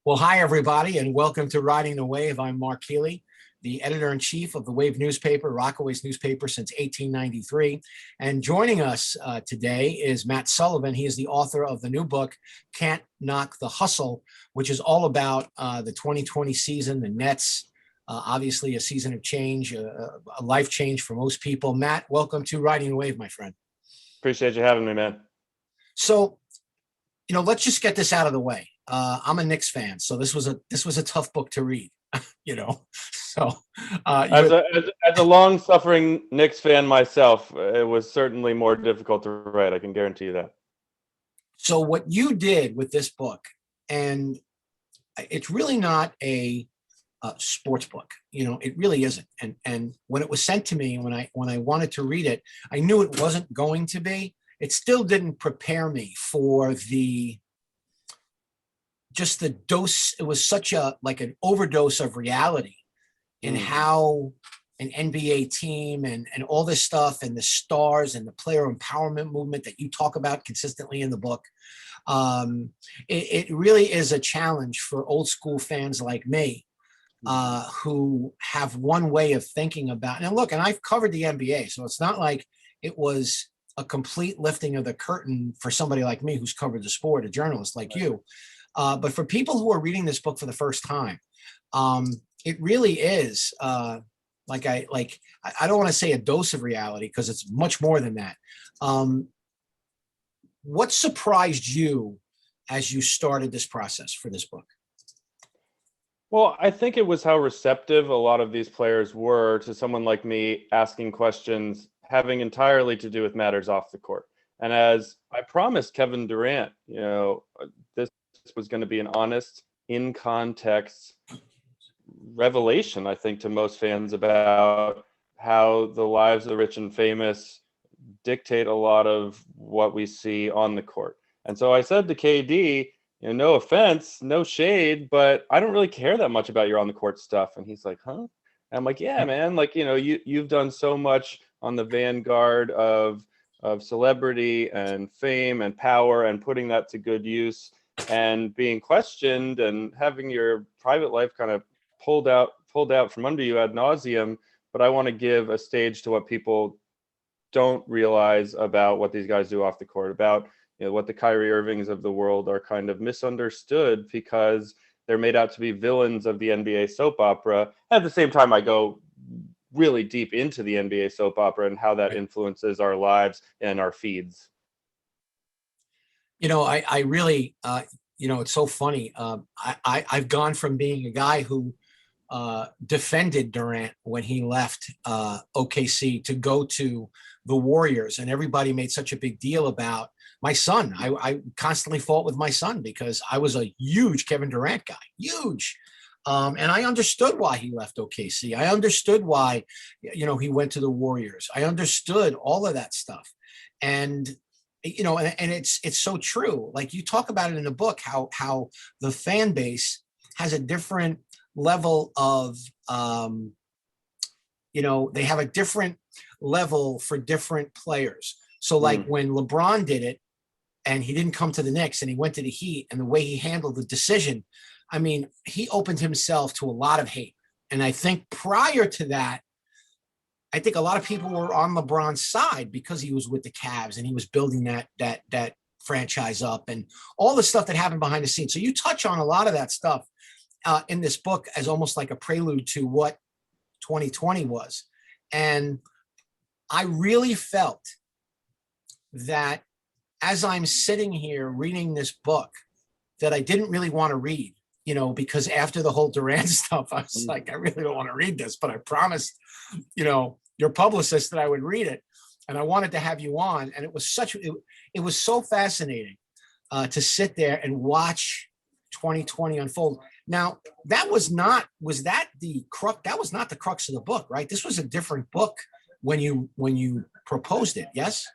Well, hi, everybody, and welcome to Riding the Wave. I'm Mark Healey, the editor-in-chief of the Wave newspaper, Rockaway's newspaper since 1893. And joining us today is Matt Sullivan. He is the author of the new book, Can't Knock the Hustle, which is all about the 2020 season, the Nets, obviously a season of change, a life change for most people. Matt, welcome to Riding the Wave, my friend. Appreciate you having me, man. So, let's just get this out of the way. I'm a Knicks fan, so this was a tough book to read, So, as a long-suffering Knicks fan myself, it was certainly more difficult to write. I can guarantee you that. So, what you did with this book, and it's really not a sports book, it really isn't. And when it was sent to me, when I wanted to read it, I knew it wasn't going to be. It still didn't prepare me for the dose. It was such an overdose of reality in how an NBA team and all this stuff and the stars and the player empowerment movement that you talk about consistently in the book. It really is a challenge for old school fans like me, who have one way of thinking about it. And look, and I've covered the NBA, so it's not like it was a complete lifting of the curtain for somebody like me who's covered the sport, a journalist like you. But for people who are reading this book for the first time, it really is I don't want to say a dose of reality because it's much more than that. What surprised you as you started this process for this book? Well, I think it was how receptive a lot of these players were to someone like me asking questions having entirely to do with matters off the court. And as I promised Kevin Durant, this was going to be an honest, in context revelation, I think, to most fans about how the lives of the rich and famous dictate a lot of what we see on the court. And so I said to KD, no offense, no shade, but I don't really care that much about your on the court stuff. And he's like, huh? And I'm like, yeah, man, you've done so much on the vanguard of celebrity and fame and power and putting that to good use and being questioned and having your private life kind of pulled out from under you ad nauseum. But I want to give a stage to what people don't realize about what these guys do off the court, about what the Kyrie Irvings of the world are kind of misunderstood because they're made out to be villains of the NBA soap opera. At the same time, I go really deep into the NBA soap opera and how that influences our lives and our feeds. I really, it's so funny. I've gone from being a guy who defended Durant when he left OKC to go to the Warriors, and everybody made such a big deal about my son. I constantly fought with my son because I was a huge Kevin Durant guy, huge. And I understood why he left OKC. I understood why, he went to the Warriors. I understood all of that stuff. And, and it's so true. Like you talk about it in the book, how the fan base has a different level of, they have a different level for different players. So like when LeBron did it and he didn't come to the Knicks and he went to the Heat, and the way he handled the decision, I mean, he opened himself to a lot of hate. And I think prior to that, I think a lot of people were on LeBron's side because he was with the Cavs and he was building that franchise up and all the stuff that happened behind the scenes. So you touch on a lot of that stuff in this book as almost like a prelude to what 2020 was. And I really felt that as I'm sitting here reading this book that I didn't really want to read, because after the whole Durant stuff, I was like, I really don't want to read this, but I promised, your publicist that I would read it. And I wanted to have you on. And it was so fascinating to sit there and watch 2020 unfold. Now, that was not the crux of the book, right? This was a different book when you proposed it, yes?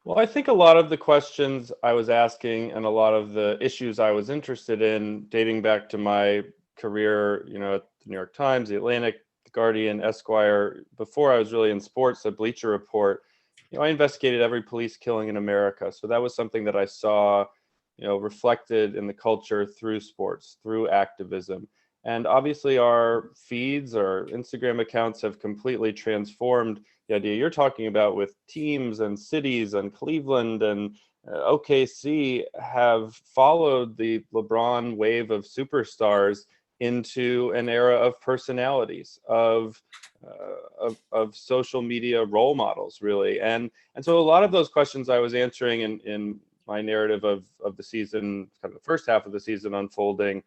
Well, I think a lot of the questions I was asking and a lot of the issues I was interested in, dating back to my career, at the New York Times, the Atlantic, the Guardian, Esquire, before I was really in sports, the Bleacher Report, I investigated every police killing in America. So that was something that I saw reflected in the culture through sports, through activism. And obviously our feeds, our Instagram accounts have completely transformed the idea you're talking about, with teams and cities and Cleveland and OKC have followed the LeBron wave of superstars into an era of personalities, of social media role models, really. And so a lot of those questions I was answering in my narrative of the season, kind of the first half of the season unfolding,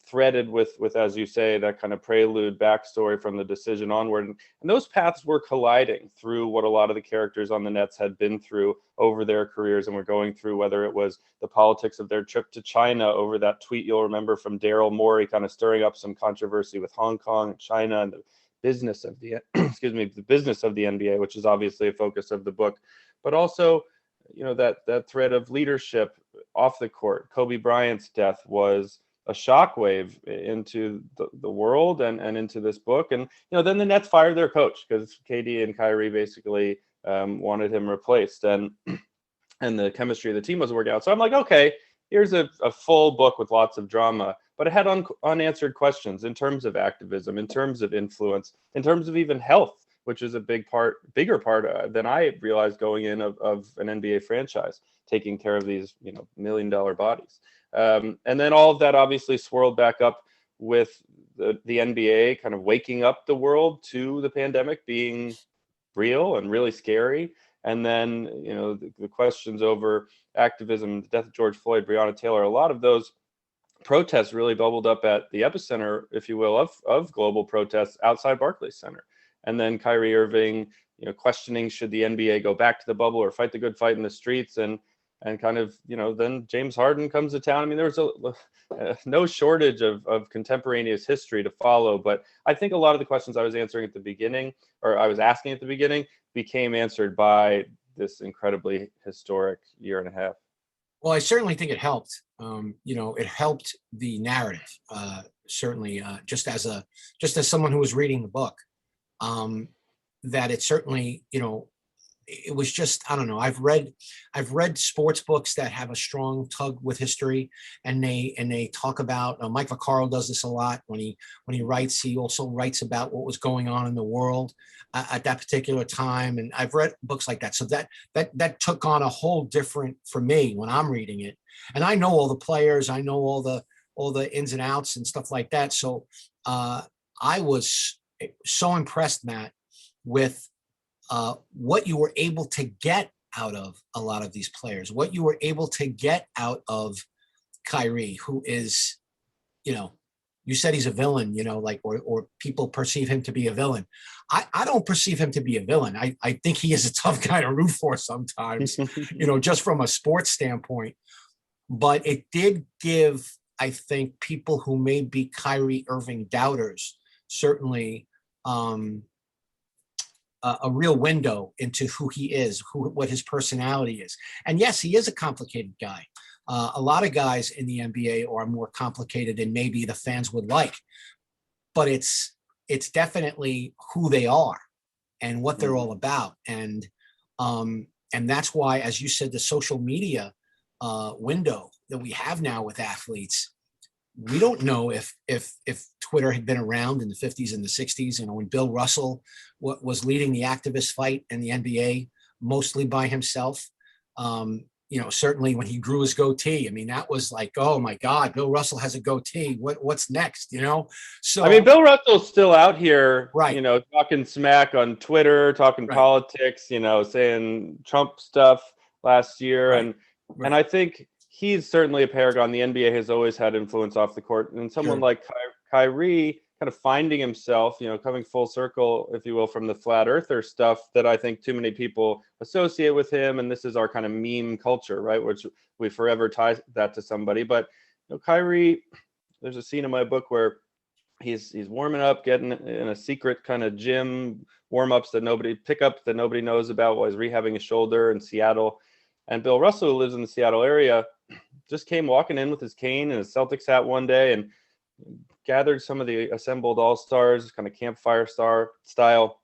threaded with, as you say, that kind of prelude backstory from the decision onward. And those paths were colliding through what a lot of the characters on the Nets had been through over their careers and were going through, whether it was the politics of their trip to China over that tweet you'll remember from Daryl Morey, kind of stirring up some controversy with Hong Kong and China, and the business of the the business of the NBA, which is obviously a focus of the book, but also that thread of leadership off the court. Kobe Bryant's death was a shockwave into the world and into this book. And then the Nets fired their coach because KD and Kyrie basically wanted him replaced, and the chemistry of the team wasn't working out. So I'm like, okay, here's a full book with lots of drama, but it had unanswered questions in terms of activism, in terms of influence, in terms of even health, which is a bigger part than I realized going in of an NBA franchise, taking care of these $1 million bodies. And then all of that obviously swirled back up with the NBA kind of waking up the world to the pandemic being real and really scary. And then, the questions over activism, the death of George Floyd, Breonna Taylor, a lot of those protests really bubbled up at the epicenter, if you will, of global protests outside Barclays Center. And then Kyrie Irving, questioning should the NBA go back to the bubble or fight the good fight in the streets, and kind of, then James Harden comes to town. I mean, there was no shortage of contemporaneous history to follow. But I think a lot of the questions I was answering at the beginning, or I was asking at the beginning, became answered by this incredibly historic year and a half. Well, I certainly think it helped. It helped the narrative. Certainly, just as someone who was reading the book, that it certainly, it was just, I don't know. I've read sports books that have a strong tug with history, and they talk about, Mike Vaccaro does this a lot when he writes. He also writes about what was going on in the world at that particular time, and I've read books like that. So that took on a whole different, for me, when I'm reading it, and I know all the players, I know all the ins and outs and stuff like that. So I was so impressed, Matt, with what you were able to get out of a lot of these players, what you were able to get out of Kyrie, who is, you said he's a villain, or people perceive him to be a villain. I don't perceive him to be a villain. I think he is a tough guy to root for sometimes, just from a sports standpoint. But it did give, I think, people who may be Kyrie Irving doubters certainly a real window into who he is, what his personality is. And yes, he is a complicated guy. A lot of guys in the NBA are more complicated than maybe the fans would like, but it's definitely who they are and what they're all about. And that's why, as you said, the social media window that we have now with athletes, we don't know if Twitter had been around in the 50s and the 60s, when Bill Russell was leading the activist fight in the NBA, mostly by himself. Certainly when he grew his goatee, that was like, oh my God, Bill Russell has a goatee. What's next? So Bill Russell's still out here, right, talking smack on Twitter, talking right, politics, saying Trump stuff last year. right, and I think he's certainly a paragon. The NBA has always had influence off the court, and someone sure, like Kyrie kind of finding himself, coming full circle, if you will, from the flat earther stuff that I think too many people associate with him. And this is our kind of meme culture, right? Which we forever tie that to somebody. But Kyrie, there's a scene in my book where he's warming up, getting in a secret kind of gym warm-ups pickup that nobody knows about while he's rehabbing his shoulder in Seattle. And Bill Russell, who lives in the Seattle area, just came walking in with his cane and his Celtics hat one day and gathered some of the assembled all-stars, kind of campfire star style,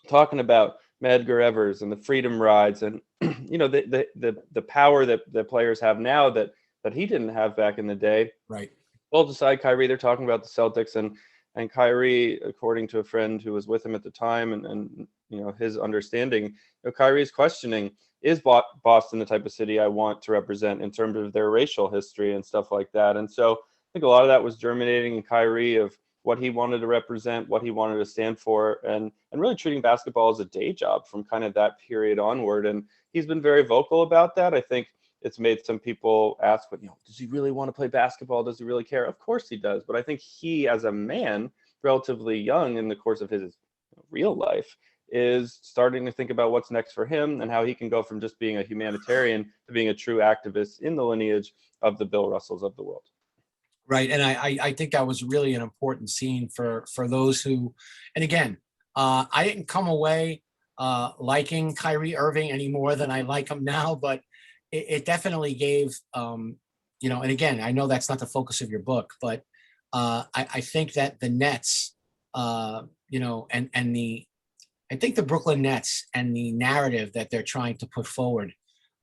talking about Medgar Evers and the freedom rides and the power that the players have now that that he didn't have back in the day. Right. Well, aside Kyrie, they're talking about the Celtics, and Kyrie, according to a friend who was with him at the time, and his understanding, Kyrie's questioning, is Boston the type of city I want to represent in terms of their racial history and stuff like that? And so I think a lot of that was germinating in Kyrie of what he wanted to represent, what he wanted to stand for, and really treating basketball as a day job from kind of that period onward. And he's been very vocal about that. I think it's made some people ask, but does he really want to play basketball? Does he really care? Of course he does. But I think he, as a man, relatively young in the course of his real life, is starting to think about what's next for him and how he can go from just being a humanitarian to being a true activist in the lineage of the Bill Russells of the world. Right. And I think that was really an important scene for those who, and again, I didn't come away liking Kyrie Irving any more than I like him now, but it definitely gave, and again, I know that's not the focus of your book, but I think that the Nets, I think the Brooklyn Nets and the narrative that they're trying to put forward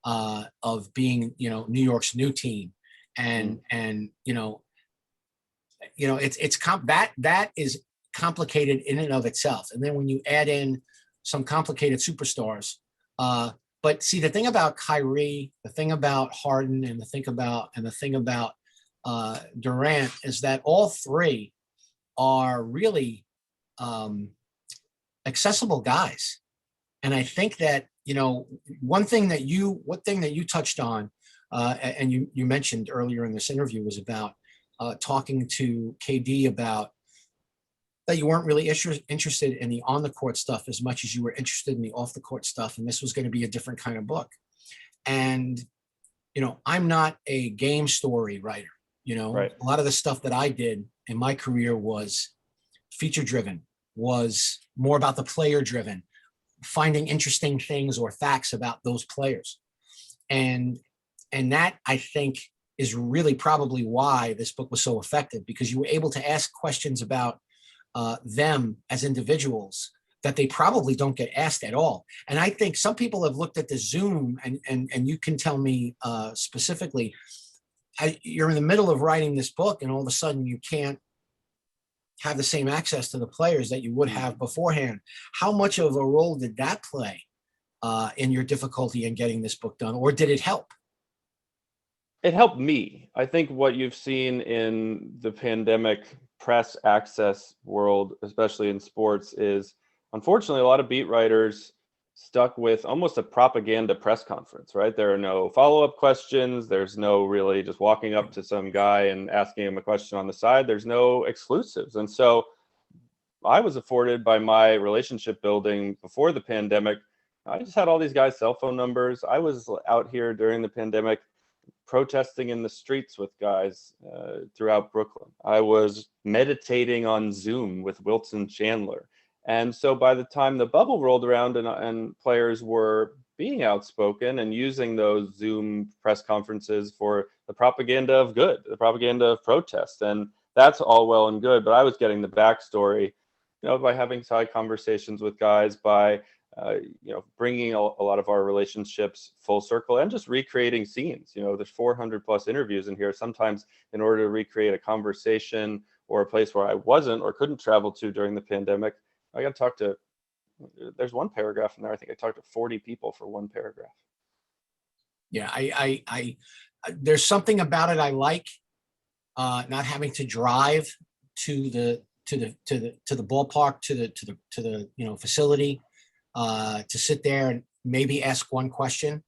of being, New York's new team, and that is complicated in and of itself. And then when you add in some complicated superstars, but see, the thing about Kyrie, the thing about Harden, and the thing about Durant is that all three are really accessible guys. And I think that one thing that you touched on, and you mentioned earlier in this interview, was about talking to KD about that you weren't really interested in the on the court stuff as much as you were interested in the off the court stuff, and this was going to be a different kind of book. And I'm not a game story writer. Right. A lot of the stuff that I did in my career was feature driven, was more about the player driven, finding interesting things or facts about those players. And that, I think, is really probably why this book was so effective, because you were able to ask questions about them as individuals that they probably don't get asked at all. And I think some people have looked at the Zoom, and you can tell me specifically, you're in the middle of writing this book, and all of a sudden you can't have the same access to the players that you would have beforehand. How much of a role did that play in your difficulty in getting this book done, or did it help? It helped me. I think what you've seen in the pandemic press access world, especially in sports, is unfortunately a lot of beat writers stuck with almost a propaganda press conference, right? There are no follow-up questions. There's no really just walking up to some guy and asking him a question on the side. There's no exclusives. And so I was afforded by my relationship building before the pandemic. I just had all these guys' cell phone numbers. I was out here during the pandemic protesting in the streets with guys throughout Brooklyn. I was meditating on Zoom with Wilson Chandler. And so by the time the bubble rolled around and players were being outspoken and using those Zoom press conferences for the propaganda of good, the propaganda of protest, and that's all well and good, but I was getting the backstory, by having side conversations with guys, by bringing a lot of our relationships full circle, and just recreating scenes. There's 400 plus interviews in here. Sometimes in order to recreate a conversation or a place where I wasn't or couldn't travel to during the pandemic, I got to talk to, there's one paragraph in there, I think I talked to 40 people for one paragraph. Yeah, I there's something about it I like, not having to drive to the ballpark, to the facility, to sit there and maybe ask one question.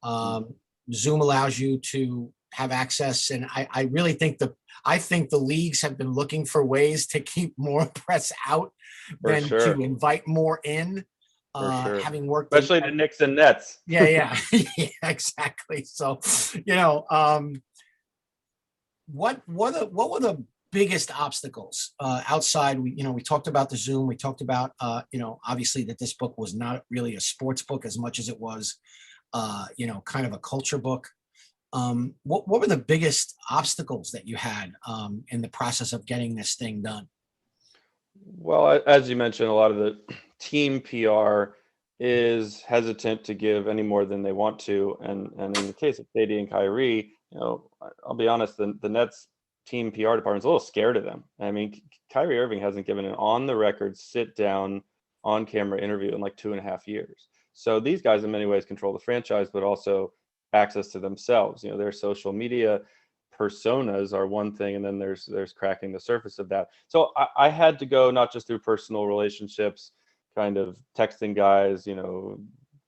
Zoom allows you to have access, and I really think the leagues have been looking for ways to keep more press out than to invite more in. Having worked, especially the Knicks and Nets. Yeah, yeah, exactly. So, what were the biggest obstacles outside? We talked about the Zoom. We talked about obviously that this book was not really a sports book as much as it was kind of a culture book. What were the biggest obstacles that you had in the process of getting this thing done? Well, as you mentioned, a lot of the team PR is hesitant to give any more than they want to, and in the case of KD and Kyrie, I'll be honest, the Nets team PR department's a little scared of them. I mean, Kyrie Irving hasn't given an on the record, sit down, on camera interview in like 2.5 years. So these guys in many ways control the franchise, but also access to themselves. Their social media personas are one thing, and then there's cracking the surface of that. So I had to go not just through personal relationships, kind of texting guys,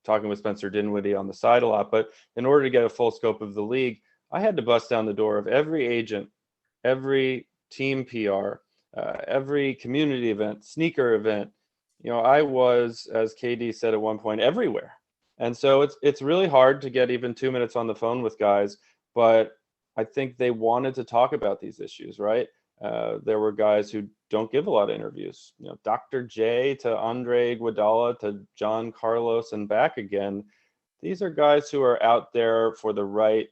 talking with Spencer Dinwiddie on the side a lot, but in order to get a full scope of the league, I had to bust down the door of every agent, every team PR, every community event, sneaker event. I was, as KD said at one point, everywhere. And so it's really hard to get even 2 minutes on the phone with guys, but I think they wanted to talk about these issues, right? There were guys who don't give a lot of interviews. Dr. J to Andre Iguodala to John Carlos and back again. These are guys who are out there for the right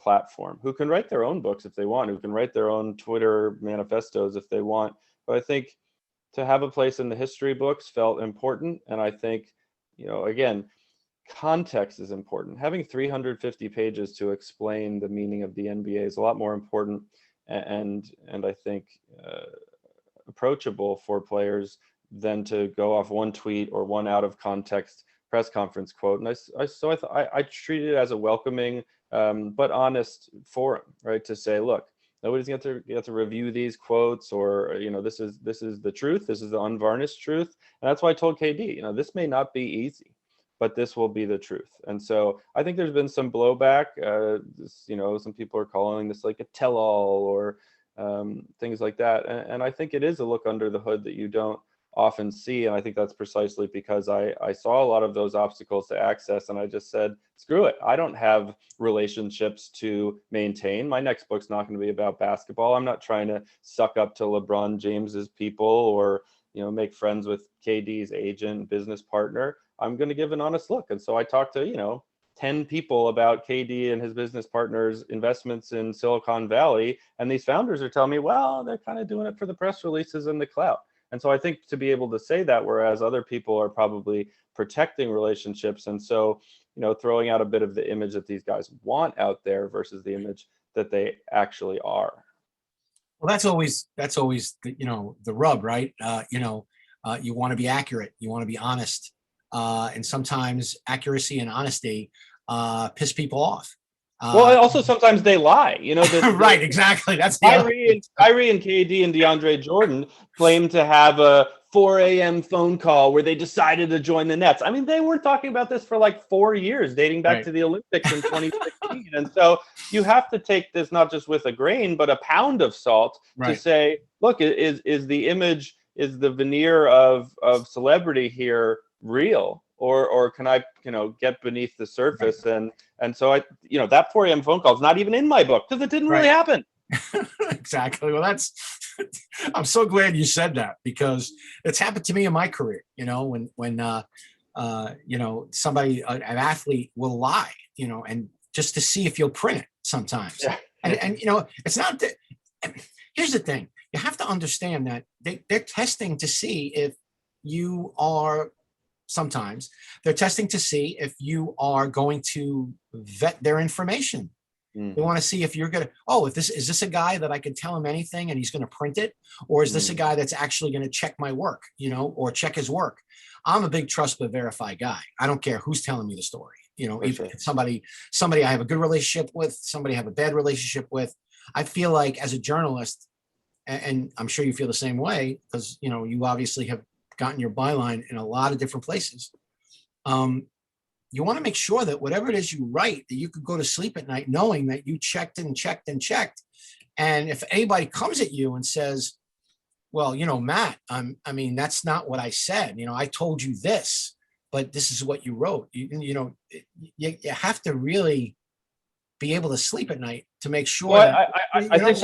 platform, who can write their own books if they want, who can write their own Twitter manifestos if they want. But I think to have a place in the history books felt important. And I think, again, context is important. Having 350 pages to explain the meaning of the NBA is a lot more important and I think approachable for players than to go off one tweet or one out of context press conference quote. And I treated it as a welcoming but honest forum, right? To say, look, nobody's get to review these quotes, or this is the truth. This is the unvarnished truth, and that's why I told KD, this may not be easy, but this will be the truth. And so I think there's been some blowback. Some people are calling this like a tell-all or things like that, and I think it is a look under the hood that you don't often see. And I think that's precisely because I saw a lot of those obstacles to access, and I just said, screw it. I don't have relationships to maintain. My next book's not going to be about basketball. I'm not trying to suck up to LeBron James's people or make friends with KD's agent, business partner. I'm going to give an honest look. And so I talked to 10 people about KD and his business partners' investments in Silicon Valley, and these founders are telling me, well, they're kind of doing it for the press releases and the clout. And so I think to be able to say that, whereas other people are probably protecting relationships, and so throwing out a bit of the image that these guys want out there versus the image that they actually are. Well, that's always the rub, right? You want to be accurate, you want to be honest, and sometimes accuracy and honesty piss people off. Well, also sometimes they lie. Right, exactly. That's the Kyrie and KD and DeAndre Jordan claim to have a 4 a.m. phone call where they decided to join the Nets. I mean, they weren't talking about this for like 4 years, dating back to the Olympics in 2016. And so you have to take this not just with a grain, but a pound of salt to say, look, is the image, is the veneer of celebrity here real? Or can I, get beneath the surface? And so that 4 a.m. phone call is not even in my book because it didn't really happen. Exactly. Well, I'm so glad you said that, because it's happened to me in my career. When somebody, an athlete will lie, and just to see if you'll print it sometimes. Yeah. And it's not that. Here's the thing: you have to understand that they're testing to see if you are. Sometimes they're testing to see if you are going to vet their information. They want to see if you're going to, is this a guy that I can tell him anything and he's going to print it? Or is this a guy that's actually going to check my work, or check his work? I'm a big trust but verify guy. I don't care who's telling me the story. If somebody I have a good relationship with, somebody I have a bad relationship with. I feel like as a journalist, and I'm sure you feel the same way, because, you obviously have gotten your byline in a lot of different places. You want to make sure that whatever it is you write, that you could go to sleep at night knowing that you checked and checked and checked. And if anybody comes at you and says, well, Matt, that's not what I said. I told you this, but this is what you wrote. You have to really be able to sleep at night to make sure. Well, I think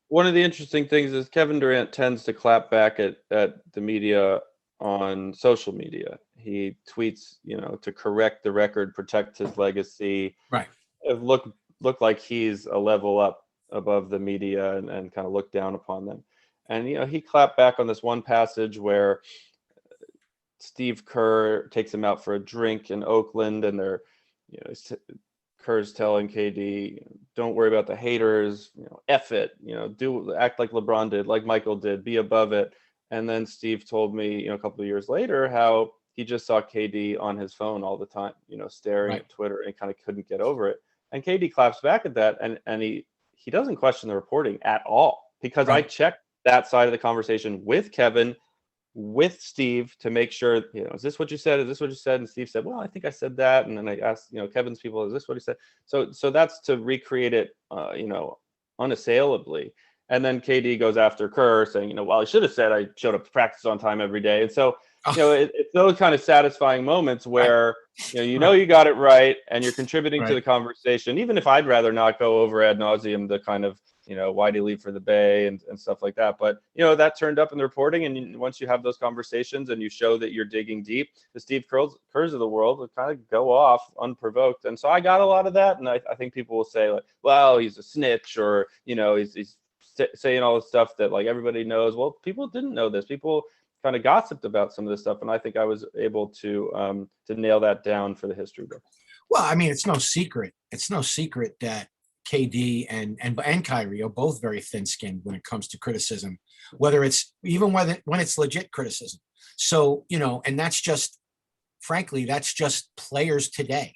one of the interesting things is Kevin Durant tends to clap back at the media on social media. He tweets, to correct the record, protect his legacy. Right. Look like he's a level up above the media and kind of look down upon them. And he clapped back on this one passage where Steve Kerr takes him out for a drink in Oakland, and they're Kerr's telling KD, don't worry about the haters, F it, act like LeBron did, like Michael did, be above it. And then Steve told me, a couple of years later, how he just saw KD on his phone all the time, staring Right. at Twitter, and kind of couldn't get over it. And KD claps back at that, and he doesn't question the reporting at all, because I Right. checked that side of the conversation with Kevin, with Steve, to make sure, is this what you said? Is this what you said? And Steve said, well, I think I said that. And then I asked, Kevin's people, is this what he said? So that's to recreate it, unassailably. And then KD goes after Kerr, saying, well, I should have said I showed up to practice on time every day. And so, Oh, it's those kind of satisfying moments right. where, Right. you got it right, and you're contributing to Right. the conversation, even if I'd rather not go over ad nauseum the kind of, why do you leave for the Bay and stuff like that. But, that turned up in the reporting. And once you have those conversations and you show that you're digging deep, the Steve Kerrs of the world will kind of go off unprovoked. And so I got a lot of that. And I think people will say, like, well, he's a snitch, or, he's saying all this stuff that, like, everybody knows. Well, people didn't know this. People kind of gossiped about some of this stuff. And I think I was able to nail that down for the history book. Well, I mean, it's no secret. It's no secret that KD and Kyrie are both very thin-skinned when it comes to criticism, whether it's even when it's legit criticism. So, and that's just, frankly, that's just players today.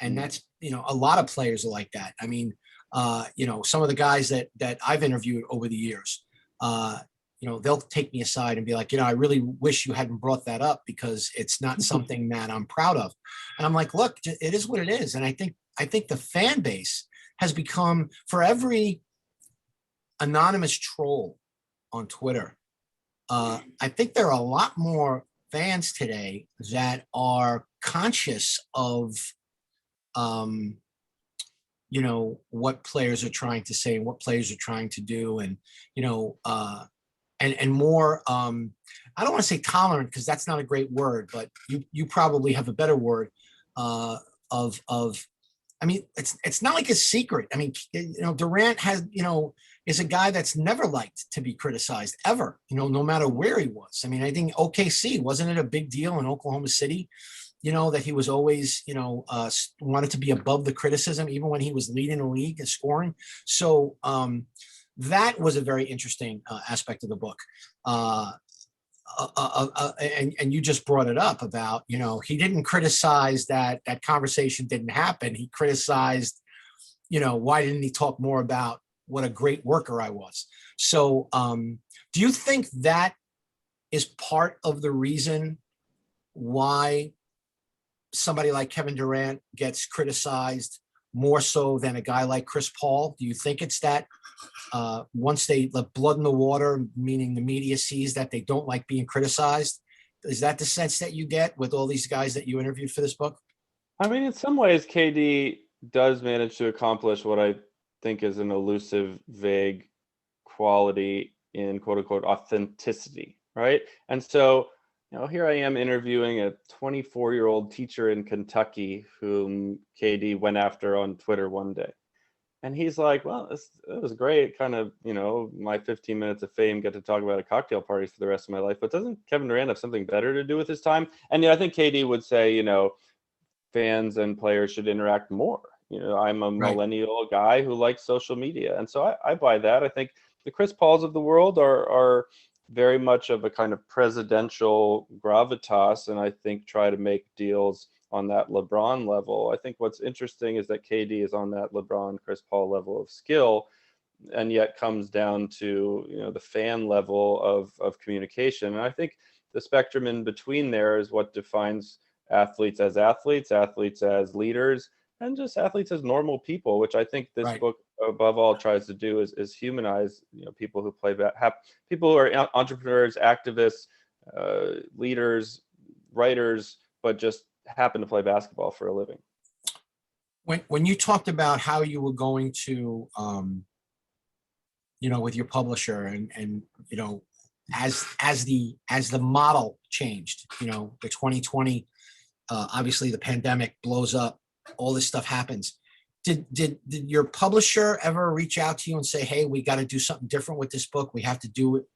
And that's, a lot of players are like that. I mean, some of the guys that I've interviewed over the years, they'll take me aside and be like, I really wish you hadn't brought that up, because it's not something that I'm proud of. And I'm like, look, it is what it is. And I think the fan base has become, for every anonymous troll on Twitter, I think there are a lot more fans today that are conscious of, what players are trying to say and what players are trying to do. And, and more, I don't want to say tolerant, because that's not a great word, but you probably have a better word, I mean, it's not like a secret. I mean, Durant is a guy that's never liked to be criticized ever, no matter where he was. I mean, I think OKC, wasn't it a big deal in Oklahoma City, that he was always, wanted to be above the criticism, even when he was leading the league in scoring. So that was a very interesting aspect of the book. And you just brought it up about, he didn't criticize that conversation didn't happen. He criticized, why didn't he talk more about what a great worker I was? So do you think that is part of the reason why somebody like Kevin Durant gets criticized more so than a guy like Chris Paul? Do you think it's that once they let blood in the water, meaning the media sees that they don't like being criticized? Is that the sense that you get with all these guys that you interviewed for this book? I mean, in some ways, KD does manage to accomplish what I think is an elusive, vague quality in quote unquote authenticity, right? And so, here I am interviewing a 24-year-old teacher in Kentucky whom KD went after on Twitter one day. And he's like, well, it was great. Kind of, my 15 minutes of fame, get to talk about at cocktail parties for the rest of my life. But doesn't Kevin Durant have something better to do with his time? And I think KD would say, fans and players should interact more. I'm a Right. millennial guy who likes social media. And so I buy that. I think the Chris Pauls of the world are very much of a kind of presidential gravitas, and I think try to make deals on that LeBron level. I think what's interesting is that KD is on that LeBron, Chris Paul level of skill, and yet comes down to the fan level of communication. And I think the spectrum in between there is what defines athletes as athletes, athletes as leaders, and just athletes as normal people, which I think this Right. book above all tries to do is humanize people who play people who are entrepreneurs, activists, leaders, writers, but just happen to play basketball for a living. When you talked about how you were going to with your publisher and as the model changed, the 2020, obviously the pandemic blows up, all this stuff happens. Did your publisher ever reach out to you and say, hey, we got to do something different with this book, we have to do it?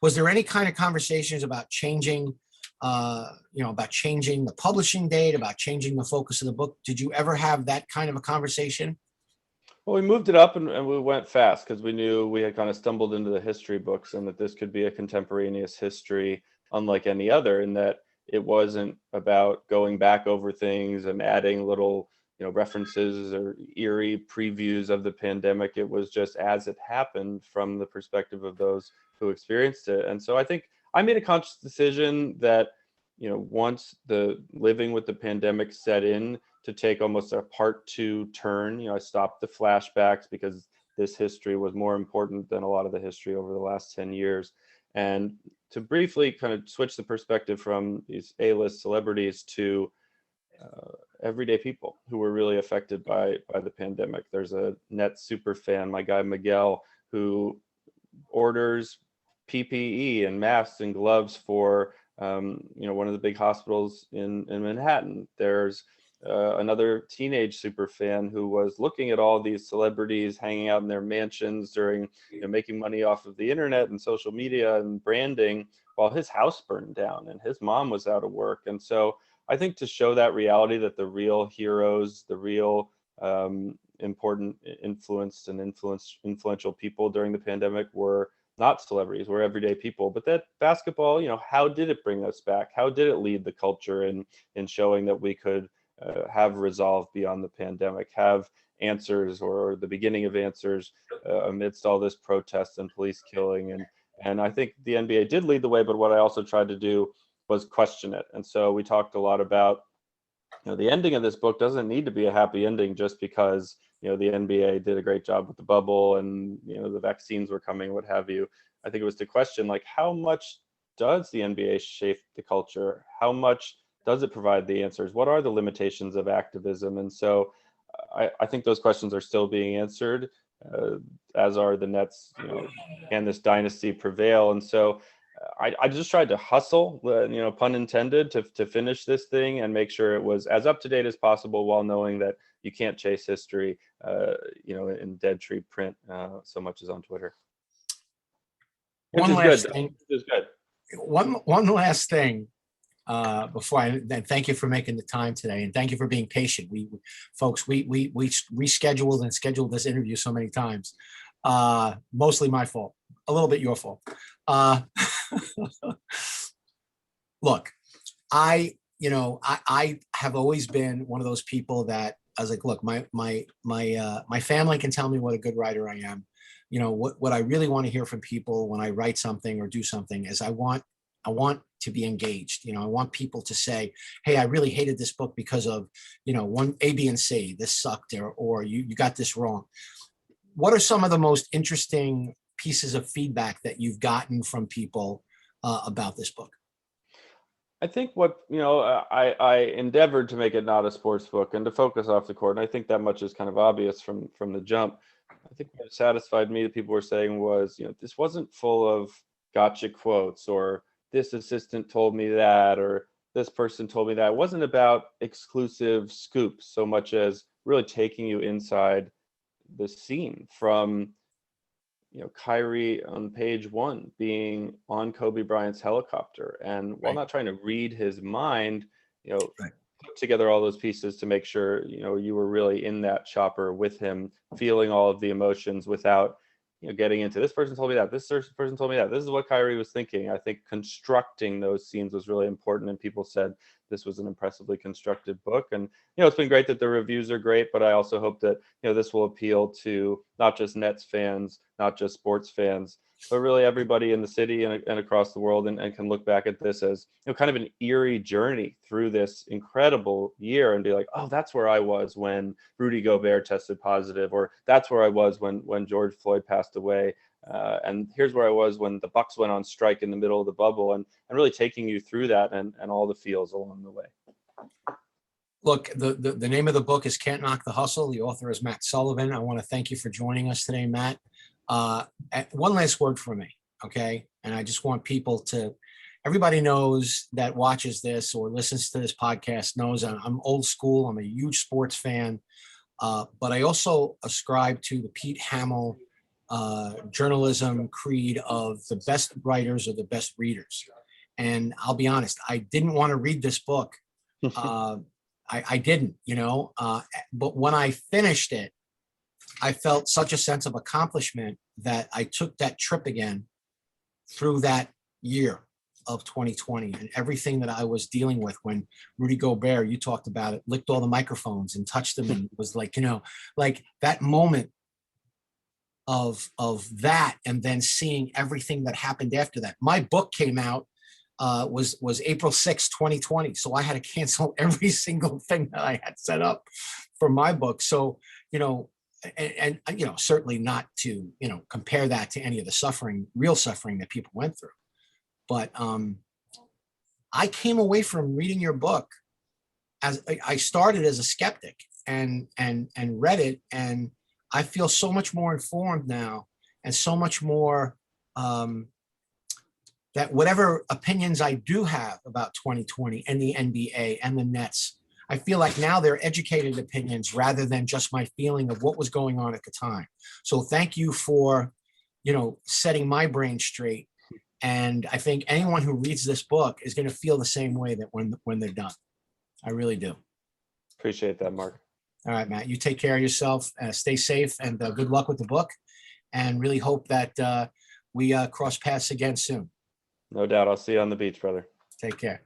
Was there any kind of conversations about changing about changing the publishing date, about changing the focus of the book. Did you ever have that kind of a conversation? Well, we moved it up and we went fast because we knew we had kind of stumbled into the history books and that this could be a contemporaneous history unlike any other, in that it wasn't about going back over things and adding little, references or eerie previews of the pandemic. It was just as it happened from the perspective of those who experienced it. And so I think I made a conscious decision that, once the living with the pandemic set in, to take almost a part two turn. I stopped the flashbacks because this history was more important than a lot of the history over the last 10 years. And to briefly kind of switch the perspective from these A-list celebrities to everyday people who were really affected by the pandemic. There's a Nets super fan, my guy Miguel, who orders PPE and masks and gloves for one of the big hospitals in Manhattan. There's another teenage super fan who was looking at all these celebrities hanging out in their mansions during making money off of the internet and social media and branding while his house burned down and his mom was out of work. And so I think to show that reality, that the real heroes, the real important influential people during the pandemic were not celebrities, were everyday people. But that basketball, how did it bring us back? How did it lead the culture in showing that we could have resolve beyond the pandemic, have answers or the beginning of answers amidst all this protest and police killing. And I think the NBA did lead the way, but what I also tried to do was question it. And so we talked a lot about, the ending of this book doesn't need to be a happy ending just because, the NBA did a great job with the bubble and, the vaccines were coming, what have you. I think it was to question, like, how much does the NBA shape the culture? How much does it provide the answers? What are the limitations of activism? And so I think those questions are still being answered, as are the Nets, can this dynasty prevail? And so I just tried to hustle, pun intended, to finish this thing and make sure it was as up to date as possible while knowing that you can't chase history, in dead tree print so much as on Twitter. One last thing. Which is good. One last thing. Before then, thank you for making the time today, and thank you for being patient. We rescheduled and scheduled this interview so many times. Mostly my fault, a little bit your fault. Look, I have always been one of those people that I was like, look, my family can tell me what a good writer I am. What I really want to hear from people when I write something or do something is I want to be engaged. I want people to say, hey, I really hated this book because of, one A, B, and C, this sucked, or you got this wrong. What are some of the most interesting pieces of feedback that you've gotten from people about this book? I think what, I endeavored to make it not a sports book and to focus off the court. And I think that much is kind of obvious from the jump. I think what satisfied me that people were saying was, this wasn't full of gotcha quotes or this assistant told me that, or this person told me that. It wasn't about exclusive scoops so much as really taking you inside the scene from, Kyrie on page 1 being on Kobe Bryant's helicopter. And while not trying to read his mind, put together all those pieces to make sure, you were really in that chopper with him, feeling all of the emotions without, getting into this person told me that, this person told me that, this is what Kyrie was thinking. I think constructing those scenes was really important, and people said this was an impressively constructed book. And, it's been great that the reviews are great, but I also hope that, this will appeal to not just Nets fans, not just sports fans, but really everybody in the city and across the world, and can look back at this as, kind of an eerie journey through this incredible year and be like, oh, that's where I was when Rudy Gobert tested positive, or that's where I was when George Floyd passed away. And here's where I was when the Bucks went on strike in the middle of the bubble, and really taking you through that and all the feels along the way. Look, the name of the book is Can't Knock the Hustle. The author is Matt Sullivan. I want to thank you for joining us today, Matt. One last word from me, okay? And I just want people to, everybody knows that watches this or listens to this podcast knows I'm old school. I'm a huge sports fan, but I also ascribe to the Pete Hamill journalism creed of the best writers are the best readers. And I'll be honest, I didn't want to read this book. I didn't, but when I finished it, I felt such a sense of accomplishment that I took that trip again through that year of 2020 and everything that I was dealing with when Rudy Gobert, you talked about it, licked all the microphones and touched them and was like, like that moment of that, and then seeing everything that happened after that. My book came out was April 6, 2020. So I had to cancel every single thing that I had set up for my book. So, and certainly not to, compare that to any of the real suffering that people went through. But I came away from reading your book as I started as a skeptic and read it, and I feel so much more informed now, and so much more that whatever opinions I do have about 2020 and the NBA and the Nets, I feel like now they're educated opinions rather than just my feeling of what was going on at the time. So thank you for, setting my brain straight. And I think anyone who reads this book is going to feel the same way that when they're done. I really do. Appreciate that, Mark. All right, Matt, you take care of yourself, stay safe, and good luck with the book. And really hope that we cross paths again soon. No doubt. I'll see you on the beach, brother. Take care.